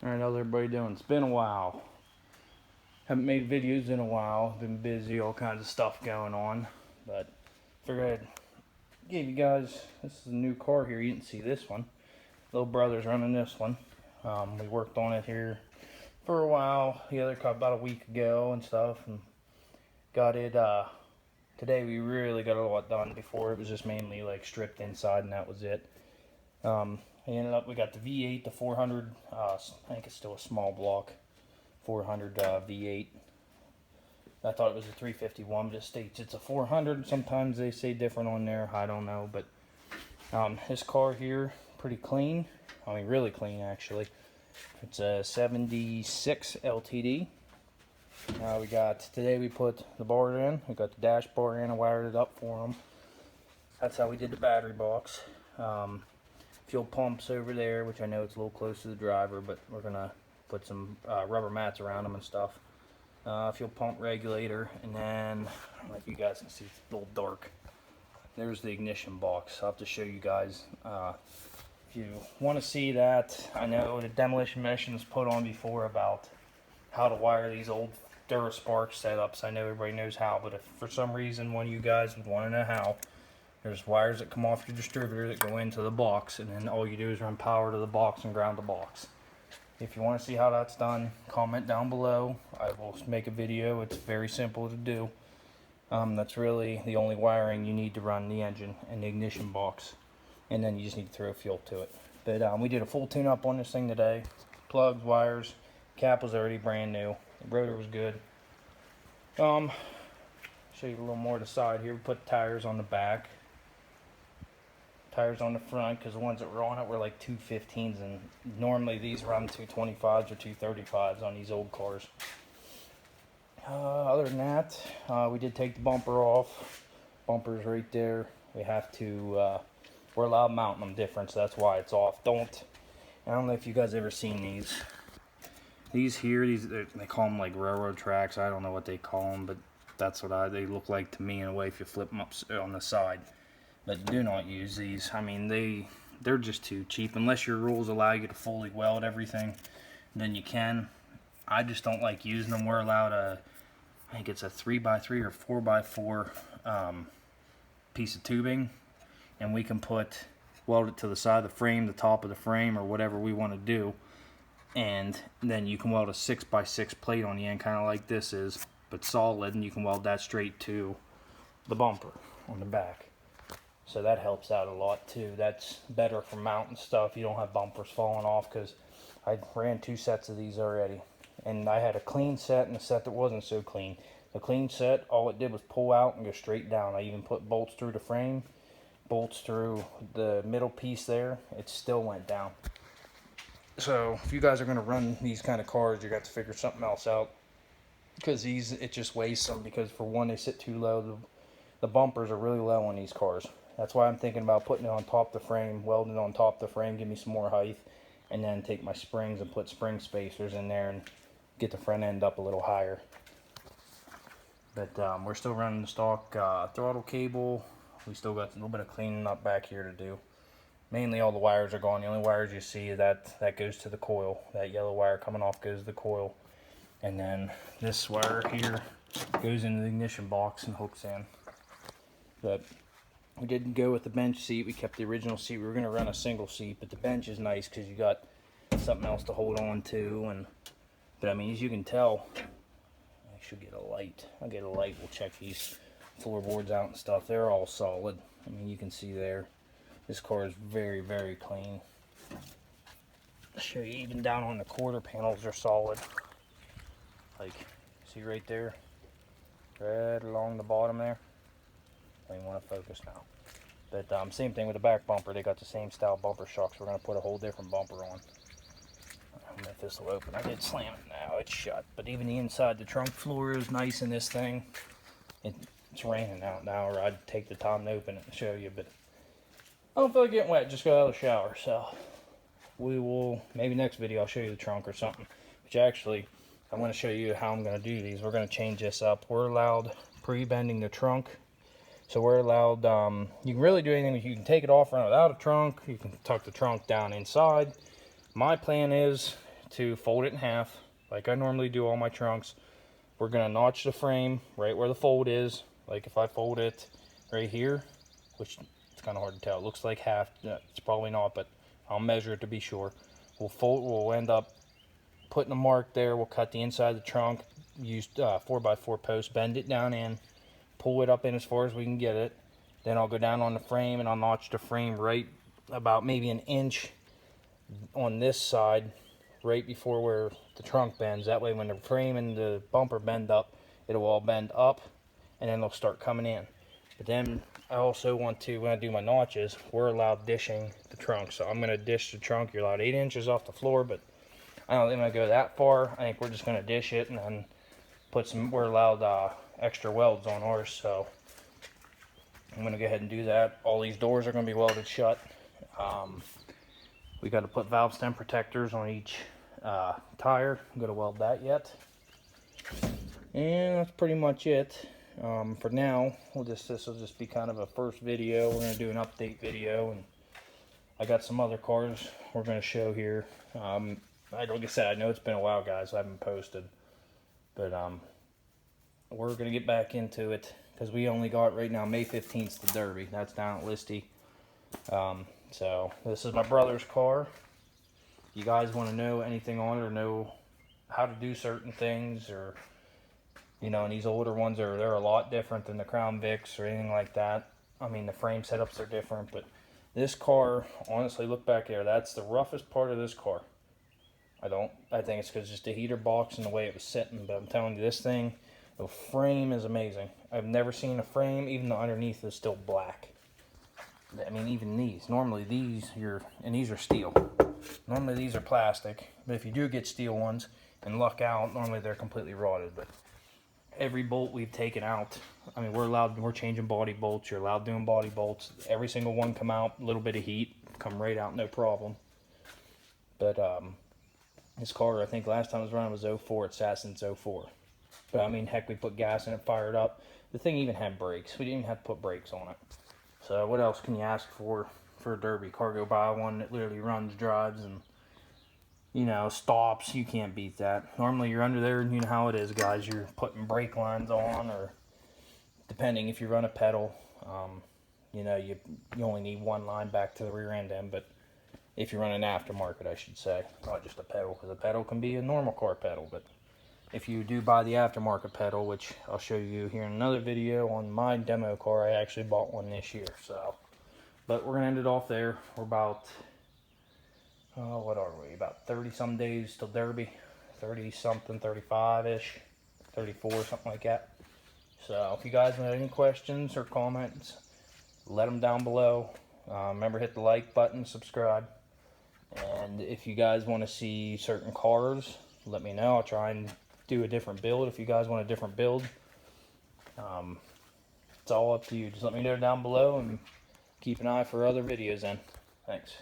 Alright, how's everybody doing? It's been a while. Haven't made videos in a while. Been busy, all kinds of stuff going on. But figured I'd give you guys, this is a new car here. You didn't see this one. Little brother's running this one. We worked on it here for a while. The other car about a week ago and stuff. And got it, today we really got a lot done. Before it was just mainly like stripped inside and that was it. We got the V8, the 400, I think it's still a small block, 400 V8. I thought it was a 351, but it states it's a 400. Sometimes they say different on there, I don't know. But this car here, pretty clean. I mean, really clean actually. It's a 76 LTD. Today we put the bar in. We got the dash bar in and wired it up for them. That's how we did the battery box. Fuel pumps over there, which I know it's a little close to the driver, but we're gonna put some rubber mats around them and stuff. Fuel pump regulator, and then I don't know if you guys can see, it's a little dark. There's the ignition box. I'll have to show you guys if you want to see that. I know the demolition missions put on before about how to wire these old DuraSpark setups. I know everybody knows how, but if for some reason one of you guys would want to know how, there's wires that come off your distributor that go into the box, and then all you do is run power to the box and ground the box. If you want to see how that's done, comment down below. I will make a video. It's very simple to do. That's really the only wiring you need to run the engine and the ignition box, and then you just need to throw fuel to it. But we did a full tune-up on this thing today. Plugs, wires, cap was already brand new. The rotor was good. Show you a little more to the side here. We put tires on the back. Tires on the front, because the ones that were on it were like 215s, and normally these run 225s or 235s on these old cars. Other than that, we did take the bumper off. Bumper's right there. We have to, we're allowed mounting them different, so that's why it's off. I don't know if you guys ever seen these. These here, they call them like railroad tracks. I don't know what they call them, but that's what they look like to me in a way if you flip them up on the side. But do not use these. I mean, they're just too cheap. Unless your rules allow you to fully weld everything, then you can. I just don't like using them. We're allowed I think it's a 3x3 or 4x4 piece of tubing, and we can weld it to the side of the frame, the top of the frame, or whatever we want to do. And then you can weld a 6x6 plate on the end, kind of like this is, but solid, and you can weld that straight to the bumper on the back. So that helps out a lot too. That's better for mounting stuff. You don't have bumpers falling off, because I ran 2 sets of these already. And I had a clean set and a set that wasn't so clean. The clean set, all it did was pull out and go straight down. I even put bolts through the frame, bolts through the middle piece there. It still went down. So if you guys are going to run these kind of cars, you got to figure something else out. Because it just wastes them, because for one, they sit too low. The bumpers are really low on these cars. That's why I'm thinking about putting it on top of the frame, welding it on top of the frame, give me some more height, and then take my springs and put spring spacers in there and get the front end up a little higher. But we're still running the stock throttle cable. We still got a little bit of cleaning up back here to do. Mainly all the wires are gone. The only wires you see that goes to the coil. That yellow wire coming off goes to the coil. And then this wire here goes into the ignition box and hooks in. But we didn't go with the bench seat. We kept the original seat. We were going to run a single seat, but the bench is nice because you got something else to hold on to. But I mean, as you can tell, I should get a light. I'll get a light. We'll check these floorboards out and stuff. They're all solid. I mean, you can see there. This car is very, very clean. I'll show you even down on the quarter panels are solid. Like, see right there? Right along the bottom there. I don't even want to focus now. But same thing with the back bumper. They got the same style bumper shocks. We're going to put a whole different bumper on. I don't know if this will open. I did slam it now. It's shut. But even the inside, the trunk floor is nice in this thing. It's raining out now, or I'd take the time to open it and show you. But I don't feel like getting wet. Just got out of the shower. So we will, maybe next video I'll show you the trunk or something. Which actually, I'm going to show you how I'm going to do these. We're going to change this up. We're allowed pre-bending the trunk. So we're allowed, you can really do anything. You can take it off, run without a trunk. You can tuck the trunk down inside. My plan is to fold it in half, like I normally do all my trunks. We're gonna notch the frame right where the fold is. Like if I fold it right here, which it's kind of hard to tell. It looks like half. It's probably not, but I'll measure it to be sure. We'll end up putting a mark there. We'll cut the inside of the trunk, use 4x4 posts, bend it down in, pull it up in as far as we can get it. Then I'll go down on the frame and I'll notch the frame right about maybe an inch on this side, right before where the trunk bends. That way when the frame and the bumper bend up, it'll all bend up and then they'll start coming in. But then I also want to, when I do my notches, we're allowed dishing the trunk. So I'm going to dish the trunk. You're allowed 8 inches off the floor, but I don't think I'm going to go that far. I think we're just going to dish it and then put some, we're allowed extra welds on ours. So I'm going to go ahead and do that. All these doors are going to be welded shut. We got to put valve stem protectors on each tire. I'm going to weld that yet. And that's pretty much it. For now, this will just be kind of a first video. We're going to do an update video, and I got some other cars we're going to show here. Like I said, I know it's been a while, guys. I haven't posted, but we're going to get back into it because we only got right now May 15th the Derby. That's down at Listy. So this is my brother's car. If you guys want to know anything on it or know how to do certain things, or you know, and these older ones they're a lot different than the Crown Vics or anything like that. I mean, the frame setups are different, but this car, honestly, look back there. That's the roughest part of this car. I think it's because just the heater box and the way it was sitting. But I'm telling you, this thing, the frame is amazing. I've never seen a frame, even the underneath is still black. I mean, even these. Normally these, and these are steel. Normally these are plastic, but if you do get steel ones and luck out, normally they're completely rotted. But every bolt we've taken out, I mean, we're changing body bolts. You're allowed doing body bolts. Every single one come out, a little bit of heat, come right out, no problem. But this car, I think last time it was running was 04. It sat since 04. But I mean, heck, we put gas in it, fired up. The thing even had brakes. We didn't even have to put brakes on it. So what else can you ask for a Derby? Cargo buy one that literally runs, drives, and you know, stops. You can't beat that. Normally you're under there, and you know how it is, guys. You're putting brake lines on, or depending if you run a pedal, you know, you only need one line back to the rear end, but if you run an aftermarket, I should say, not just a pedal, because a pedal can be a normal car pedal. But if you do buy the aftermarket pedal, which I'll show you here in another video on my demo car, I actually bought one this year. So, but we're gonna end it off there. We're about what are we, about 30 some days till Derby, 30 something, 35-ish, 34, something like that. So if you guys have any questions or comments, let them down below. Remember, hit the like button, subscribe. And if you guys want to see certain cars, let me know. I'll try and do a different build if you guys want a different build. It's all up to you. Just let me know down below and keep an eye for other videos then. Thanks.